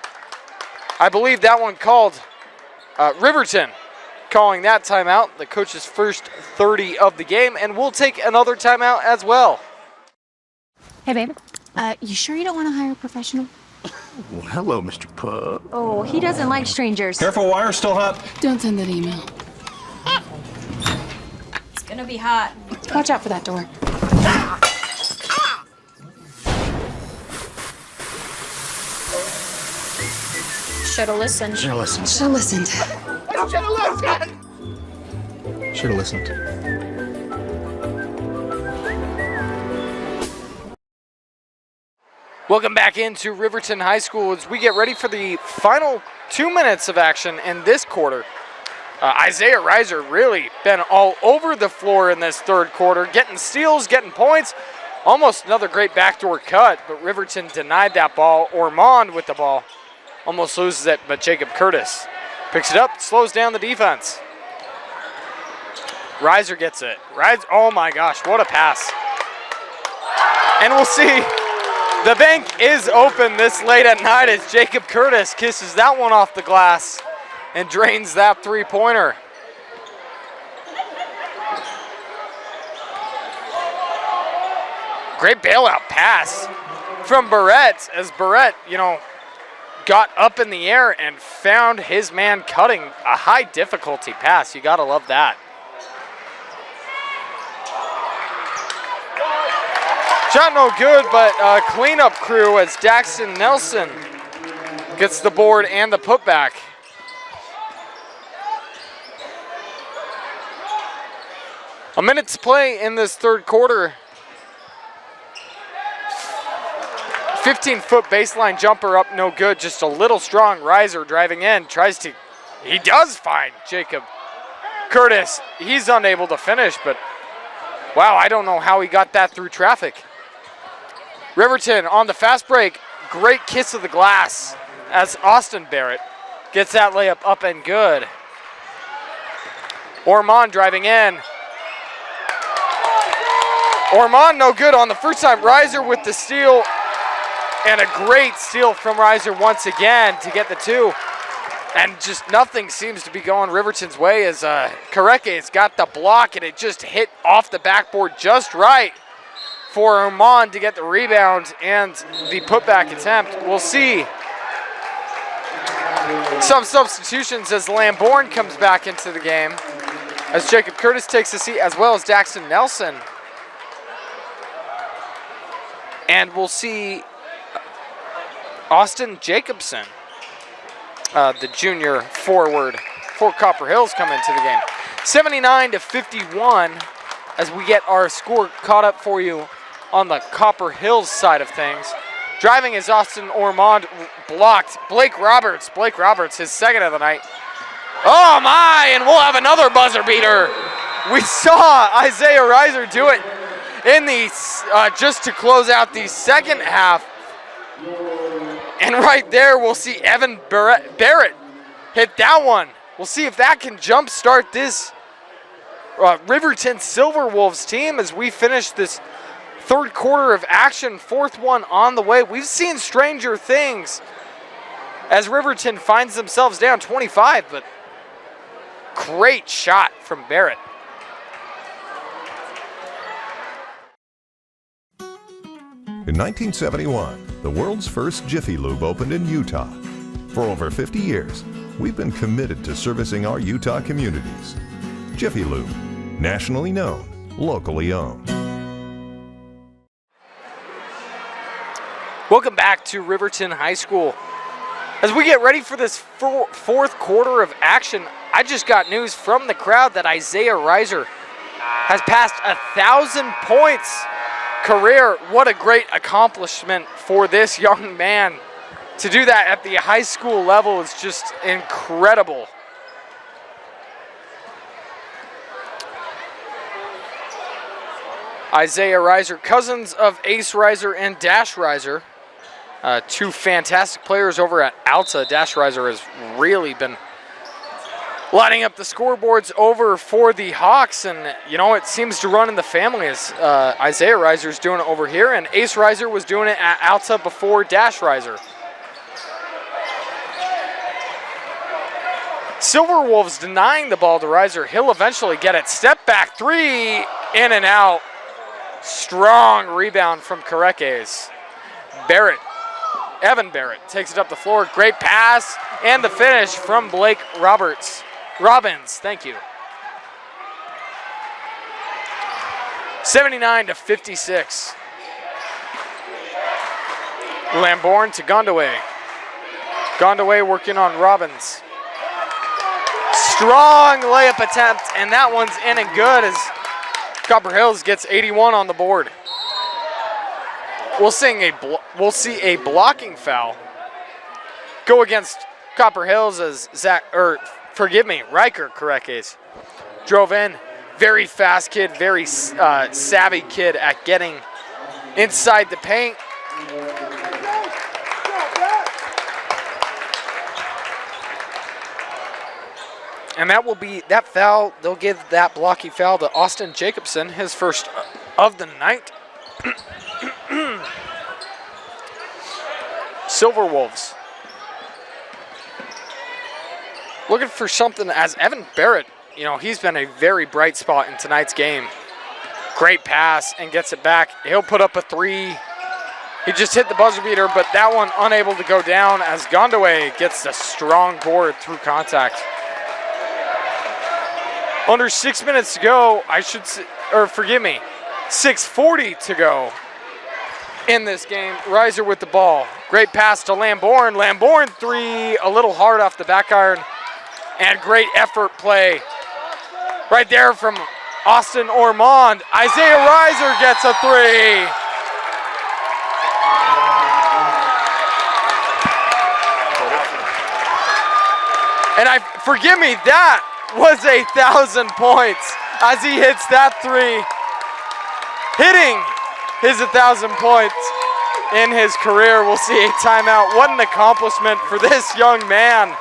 A: I believe that one called Riverton calling that timeout, the coach's first 30 of the game, and we'll take another timeout as well.
D: Hey, babe. You sure you don't want to hire a professional?
C: Well, hello, Mr. Pup.
D: Oh, he doesn't like strangers.
B: Careful, wire's still hot.
H: Don't send that email.
D: It's gonna be hot.
H: Watch out for that door.
E: Should've listened.
C: Should have listened.
H: Should have listened.
C: Should have listened.
A: Welcome back into Riverton High School as we get ready for the final 2 minutes of action in this quarter. Isaiah Reiser really been all over the floor in this third quarter, getting steals, getting points. Almost another great backdoor cut, but Riverton denied that ball. Ormond with the ball. Almost loses it, but Jacob Curtis picks it up, slows down the defense. Reiser gets it. Oh my gosh, what a pass. And we'll see. The bank is open this late at night as Jacob Curtis kisses that one off the glass and drains that three-pointer. Great bailout pass from Barrett as Barrett, got up in the air and found his man cutting. A high difficulty pass. You gotta love that. Shot no good, but cleanup crew as Daxton Nelson gets the board and the putback. A minute to play in this third quarter. 15-foot baseline jumper up, no good. Just a little strong. Riser driving in, he does find Jacob Curtis. He's unable to finish, but wow, I don't know how he got that through traffic. Riverton on the fast break. Great kiss of the glass as Austin Barrett gets that layup up and good. Ormond driving in. Ormond no good on the first time. Riser with the steal. And a great steal from Riser once again to get the two. And just nothing seems to be going Riverton's way as Kareke's got the block and it just hit off the backboard just right for Ormond to get the rebound and the putback attempt. We'll see some substitutions as Lambourne comes back into the game as Jacob Curtis takes a seat as well as Daxton Nelson. And we'll see Austin Jacobson, the junior forward for Copper Hills, come into the game. 79-51 as we get our score caught up for you on the Copper Hills side of things. Driving is Austin Ormond, blocked. Blake Roberts, his second of the night. Oh my, and we'll have another buzzer beater. We saw Isaiah Riser do it in the, just to close out the second half. And right there, we'll see Evan Barrett hit that one. We'll see if that can jumpstart this Riverton Silverwolves team as we finish this third quarter of action, fourth one on the way. We've seen stranger things as Riverton finds themselves down 25, but great shot from Barrett.
I: In 1971, the world's first Jiffy Lube opened in Utah. For over 50 years, we've been committed to servicing our Utah communities. Jiffy Lube, nationally known, locally owned.
A: Welcome back to Riverton High School. As we get ready for this fourth quarter of action, I just got news from the crowd that Isaiah Riser has passed 1,000 points career. What a great accomplishment for this young man. To do that at the high school level is just incredible. Isaiah Riser, cousins of Ace Riser and Dash Riser. Two fantastic players over at Alta. Dash Riser has really been lining up the scoreboards over for the Hawks, and it seems to run in the family as Isaiah Riser's doing it over here, and Ace Riser was doing it at Alta before Dash Riser. Silverwolves denying the ball to Riser. He'll eventually get it. Step back three, in and out. Strong rebound from Kareke's. Evan Barrett takes it up the floor. Great pass and the finish from Blake Robbins, thank you. 79-56. Lambourne to Gondaway. Gondaway working on Robbins. Strong layup attempt, and that one's in and good as Copper Hills gets 81 on the board. We'll see a blocking foul go against Copper Hills as Riker Karekes drove in. Very fast kid, very savvy kid at getting inside the paint. And that will be that foul. They'll give that blocking foul to Austin Jacobson, his first of the night. Silverwolves. Looking for something as Evan Barrett, you know, he's been a very bright spot in tonight's game. Great pass and gets it back. He'll put up a three. He just hit the buzzer beater, but that one unable to go down as Gondaway gets a strong board through contact. Under 6 minutes to go, I should say, or forgive me, 6:40 to go in this game. Reiser with the ball. Great pass to Lambourne. Lambourne three, a little hard off the back iron. And great effort play right there from Austin Ormond. Isaiah Reiser gets a three. And forgive me, that was 1,000 points as he hits that three. Hitting his 1,000 points in his career. We'll see a timeout. What an accomplishment for this young man,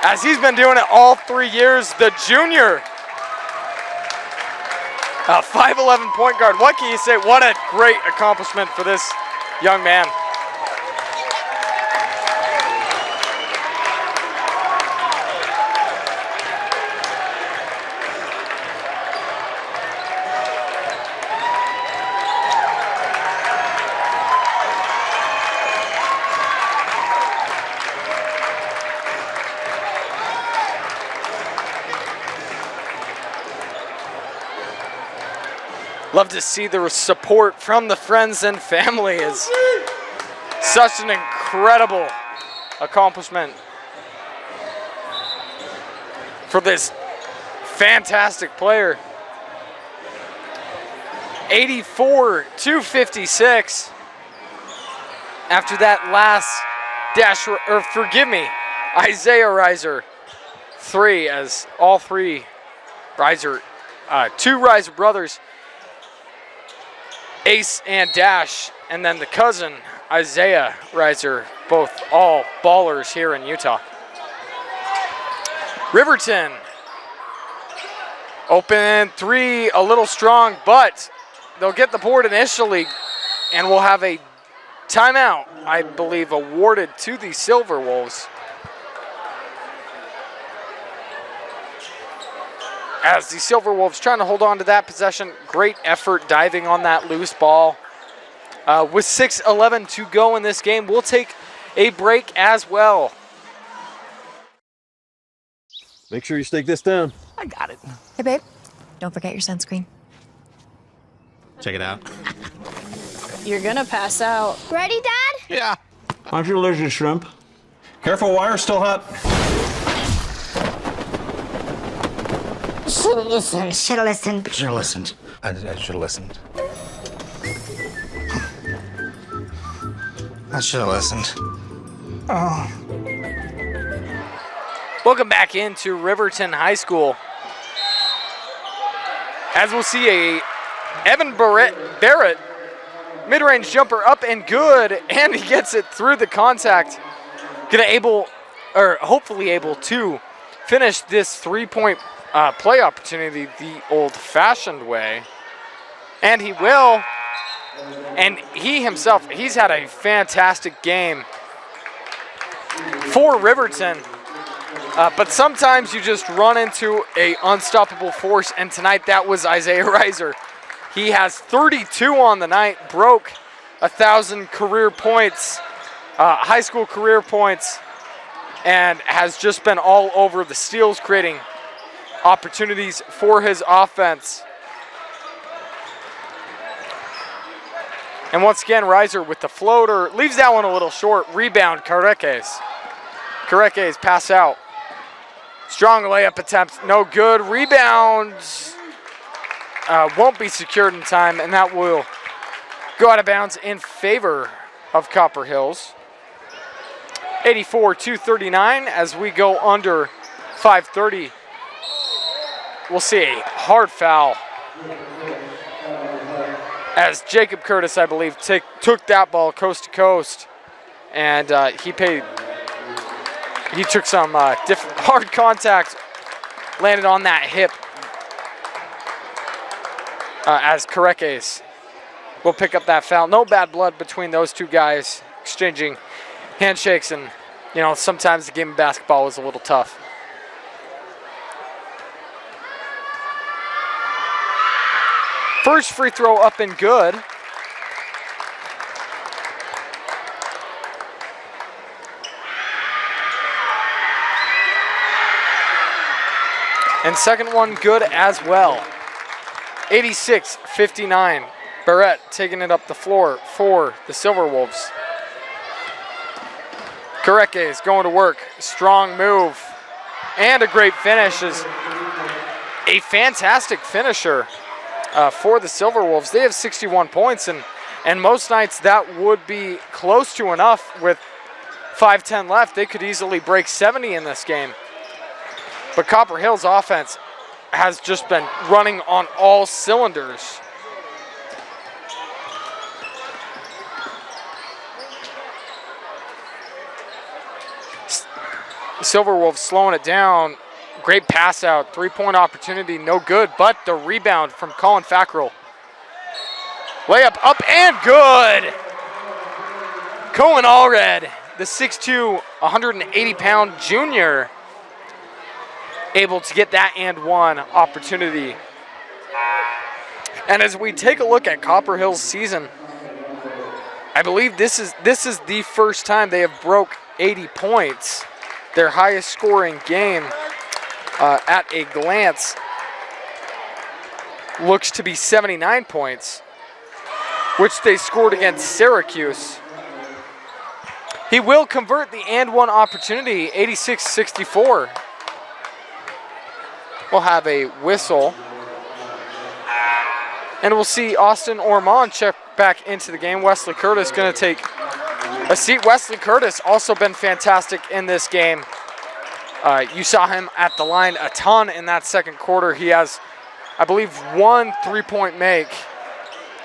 A: as he's been doing it all 3 years. The junior, a 5'11" point guard. What can you say? What a great accomplishment for this young man. Love to see the support from the friends and family. Is such an incredible accomplishment for this fantastic player. 84-56 after that last dash, or forgive me, Isaiah Reiser three, as all three Reiser, two Reiser brothers, Ace and Dash, and then the cousin, Isaiah Reiser, both all ballers here in Utah. Riverton, open three, a little strong, but they'll get the board initially, and we'll have a timeout, I believe, awarded to the Silverwolves. As the Silverwolves trying to hold on to that possession. Great effort diving on that loose ball. With 6:11 to go in this game, we'll take a break as well.
F: Make sure you stake this down.
C: I got it.
D: Hey, babe. Don't forget your sunscreen.
C: Check it out.
E: You're gonna pass out.
G: Ready, Dad?
C: Yeah.
B: Aren't you allergic to shrimp? Careful, wire still hot.
G: Should've listened. Should've listened.
C: Should have listened. I should have listened. I should have listened. Oh.
A: Welcome back into Riverton High School. As we'll see a Evan Barrett mid-range jumper up and good, and he gets it through the contact. Hopefully able to finish this three-point play opportunity the old-fashioned way. And he will. And he himself, he's had a fantastic game for Riverton. But sometimes you just run into an unstoppable force, and tonight that was Isaiah Reiser. He has 32 on the night, broke 1,000 career points, high school career points, and has just been all over the steals, creating opportunities for his offense. And once again, Reiser with the floater, leaves that one a little short. Rebound, Careques. Careques pass out. Strong layup attempt, no good. Rebounds won't be secured in time, and that will go out of bounds in favor of Copper Hills. 84-39 as we go under 5:30. We'll see a hard foul as Jacob Curtis, I believe, took that ball coast to coast, and he took some different hard contact, landed on that hip as Careques will pick up that foul. No bad blood between those two guys exchanging handshakes, and sometimes the game of basketball was a little tough. First free throw up and good. And second one good as well. 86-59. Barrett taking it up the floor for the Silverwolves. Koreke is going to work. Strong move. And a great finish. Is a fantastic finisher for the Silverwolves. They have 61 points, and most nights that would be close to enough. With 5:10 left, they could easily break 70 in this game. But Copper Hills offense has just been running on all cylinders. Silverwolves slowing it down. Great pass out, 3-point opportunity, no good, but the rebound from Colin Fackrell. Layup up and good. Cohen Allred, the 6'2", 180-pound junior, able to get that and one opportunity. And as we take a look at Copper Hills' season, I believe this is the first time they have broke 80 points. Their highest scoring game at a glance looks to be 79 points, which they scored against Syracuse. He will convert the and one opportunity, 86-64. We'll have a whistle. And we'll see Austin Ormond check back into the game. Wesley Curtis going to take a seat. Wesley Curtis also been fantastic in this game. You saw him at the line a ton in that second quarter. He has, I believe, 1 3-point make.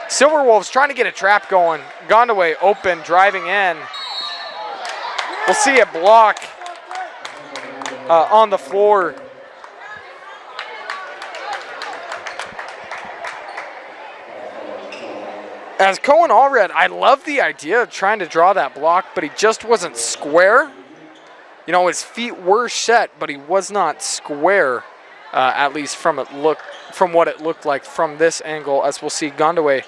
A: Silverwolves trying to get a trap going. Gondaway open, driving in. We'll see a block on the floor. As Cohen Allred, I love the idea of trying to draw that block, but he just wasn't square. His feet were set, but he was not square, at least from what it looked like from this angle, as we'll see Gondaway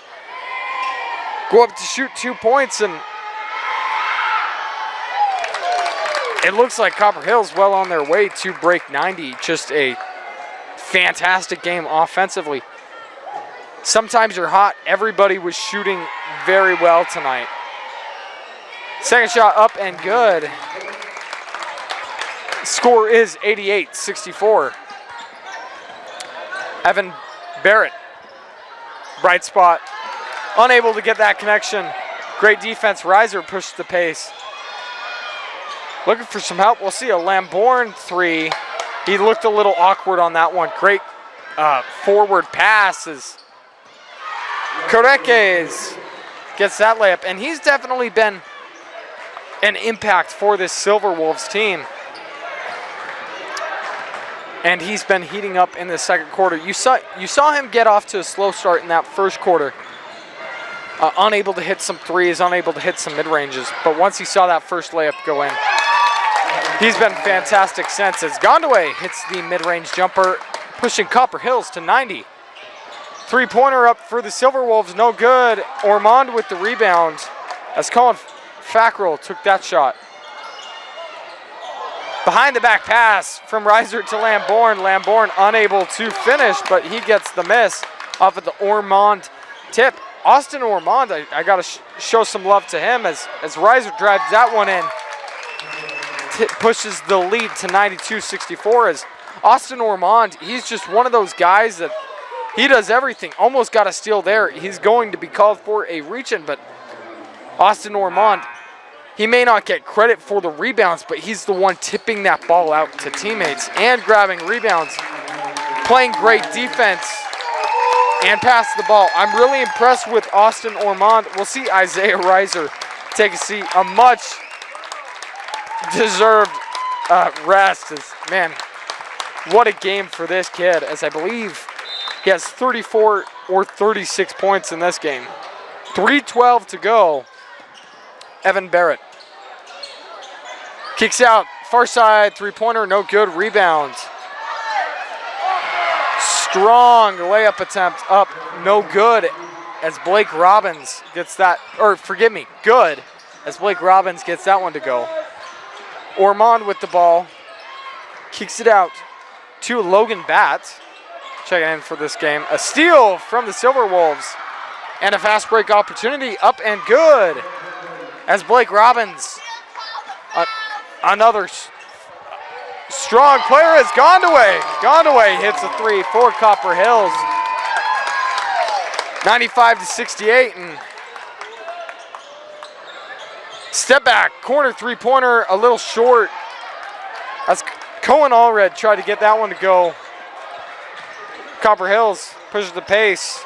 A: go up to shoot 2 points, and it looks like Copper Hills well on their way to break 90. Just a fantastic game offensively. Sometimes you're hot. Everybody was shooting very well tonight. Second shot up and good. Score is 88-64. Evan Barrett, bright spot, unable to get that connection. Great defense. Reiser pushed the pace. Looking for some help. We'll see a Lambourne three. He looked a little awkward on that one. Great forward passes. Koreke gets that layup, and he's definitely been an impact for this Silverwolves team. And he's been heating up in the second quarter. You saw him get off to a slow start in that first quarter. Unable to hit some threes, unable to hit some mid-ranges. But once he saw that first layup go in, he's been fantastic since. As Gondaway hits the mid-range jumper, pushing Copper Hills to 90. Three-pointer up for the Silverwolves, no good. Ormond with the rebound as Colin Fackrell took that shot. Behind the back pass from Reiser to Lambourne. Lambourne unable to finish, but he gets the miss off of the Ormond tip. Austin Ormond, I got to show some love to him as Reiser drives that one in. Pushes the lead to 92-64 as Austin Ormond, he's just one of those guys that he does everything. Almost got a steal there. He's going to be called for a reach-in, but Austin Ormond, he may not get credit for the rebounds, but he's the one tipping that ball out to teammates and grabbing rebounds, playing great defense, and pass the ball. I'm really impressed with Austin Ormond. We'll see Isaiah Reiser take a seat. A much deserved rest. Man, what a game for this kid, as I believe he has 34 or 36 points in this game. 3:12 to go. Evan Barrett Kicks out, far side, three-pointer, no good, rebound. Strong layup attempt up, no good, as Blake Robbins gets that, or forgive me, good, as Blake Robbins gets that one to go. Ormond with the ball, kicks it out to Logan Batt, checking in for this game. A steal from the Silverwolves, and a fast break opportunity, up and good, as Blake Robbins, another strong player, has Gondaway hits a three for Copper Hills. 95-68, and step back, corner three-pointer, a little short. As Cohen Allred tried to get that one to go. Copper Hills pushes the pace.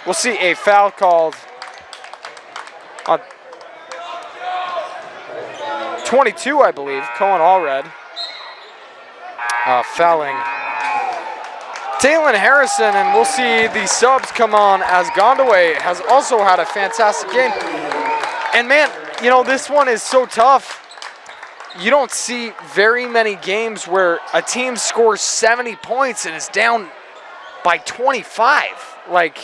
A: We'll see a foul called on 22, I believe, Cohen Allred. Fouling Taylon Harrison, and we'll see the subs come on as Gondaway has also had a fantastic game. And man, you know, this one is so tough. You don't see very many games where a team scores 70 points and is down by 25. Like,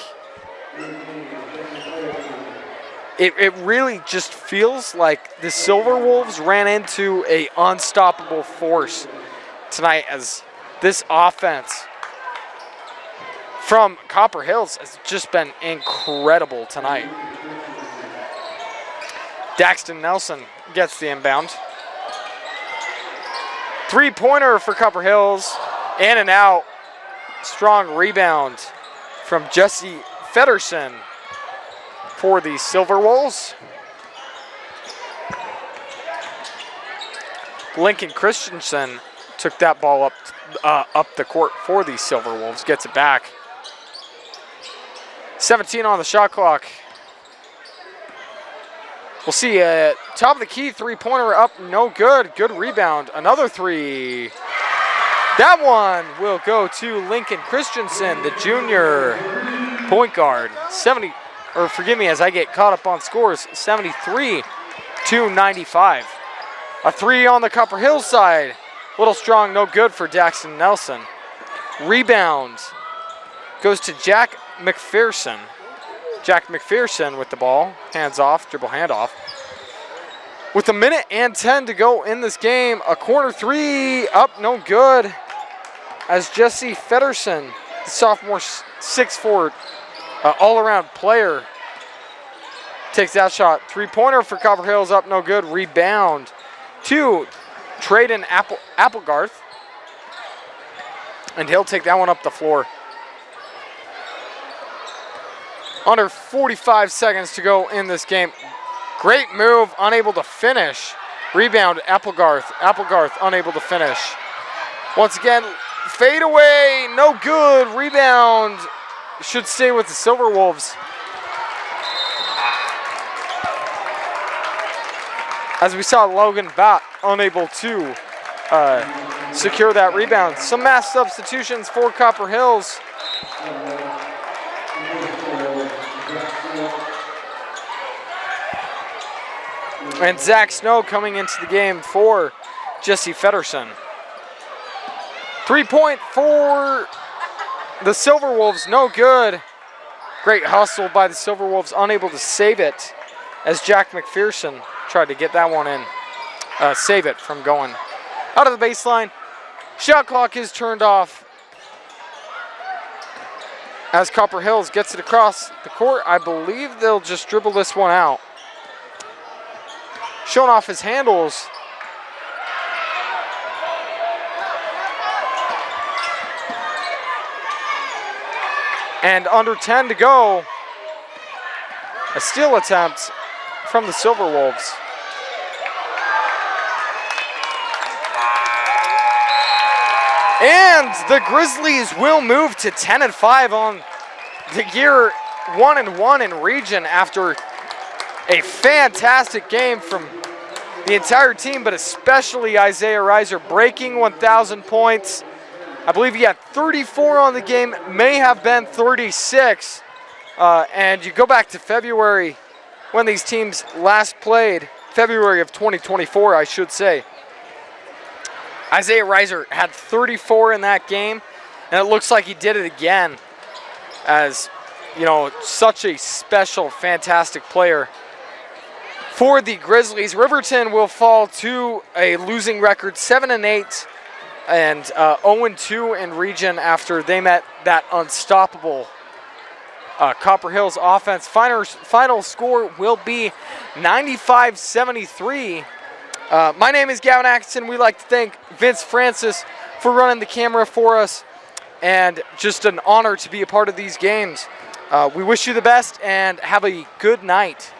A: it really just feels like the Silverwolves ran into an unstoppable force tonight, as this offense from Copper Hills has just been incredible tonight. Daxton Nelson gets the inbound. Three-pointer for Copper Hills, in and out. Strong rebound from Jesse Federson for the Silverwolves. Lincoln Christensen took that ball up the court for the Silverwolves, gets it back. 17 on the shot clock. We'll see top of the key, three-pointer up, no good. Good rebound, another three. That one will go to Lincoln Christensen, the junior point guard. 70, or forgive me as I get caught up on scores, 73-95. A three on the Copper Hills side. Little strong, no good for Daxton Nelson. Rebound goes to Jack McPherson. Jack McPherson with the ball, hands off, dribble handoff. With a minute and 10 to go in this game, a corner three up, no good. As Jesse Federson, the sophomore 6'4", all-around player, takes that shot. Three-pointer for Copper Hills, up, no good. Rebound to Traden Applegarth, and he'll take that one up the floor. Under 45 seconds to go in this game. Great move, unable to finish. Rebound, Applegarth. Applegarth unable to finish. Once again, fade away, no good. Rebound should stay with the Silverwolves. As we saw, Logan Batt unable to secure that rebound. Some mass substitutions for Copper Hills. And Zach Snow coming into the game for Jesse Federson. 3-point for the Silverwolves, no good. Great hustle by the Silverwolves, unable to save it as Jack McPherson tried to get that one in. Save it from going out of the baseline. Shot clock is turned off as Copper Hills gets it across the court. I believe they'll just dribble this one out. Showing off his handles. And under 10 to go. A steal attempt from the Silverwolves. And the Grizzlies will move to 10-5 on the year, 1-1 in region after a fantastic game from the entire team, but especially Isaiah Reiser breaking 1,000 points. I believe he had 34 on the game, may have been 36. And you go back to February when these teams last played. February of 2024, I should say. Isaiah Reiser had 34 in that game, and it looks like he did it again as, you know, such a special, fantastic player for the Grizzlies. Riverton will fall to a losing record, 7-8 and 0-2 in region after they met that unstoppable Copper Hills offense. Final score will be 95-73. My name is Gavin Atkinson. We'd like to thank Vince Francis for running the camera for us, and just an honor to be a part of these games. We wish you the best and have a good night.